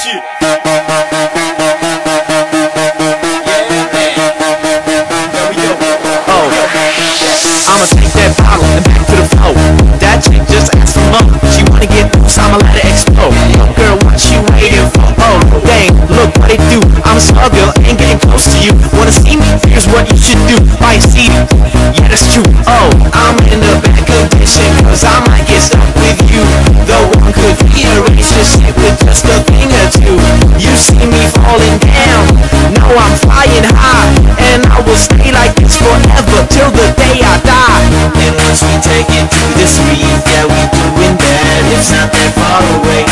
shit. I'ma take that bottle and back to the flow. That chick just asked for more. She wanna get loose, I'ma let it explode. Girl, what you waiting for? Oh, dang, look what it do. I'm a small girl, ain't getting close to you. Wanna see me? Here's what you should do. Buy a CD. Yeah, that's true. Oh, I'm in the bad condition, cause I might get stuck with you. Though one could be a relationship with just a thing or two. You see me falling down, no, I'm flying high, and I will stay like this forever till the day I die. And once we take it to the street, yeah, we doing bad. It's not that far away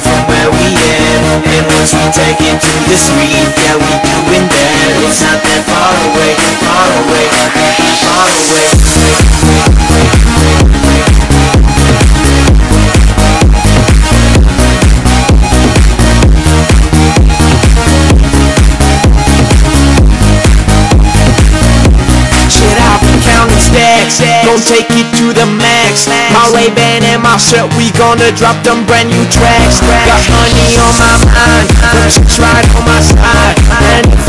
from where we at. And once we take it to the street, yeah, we doing bad. It's not that far away. Gon' take it to the max. My Ray-Ban and my shirt, we gonna drop them brand new tracks. Got money on my mind, the chicks right on my side, and if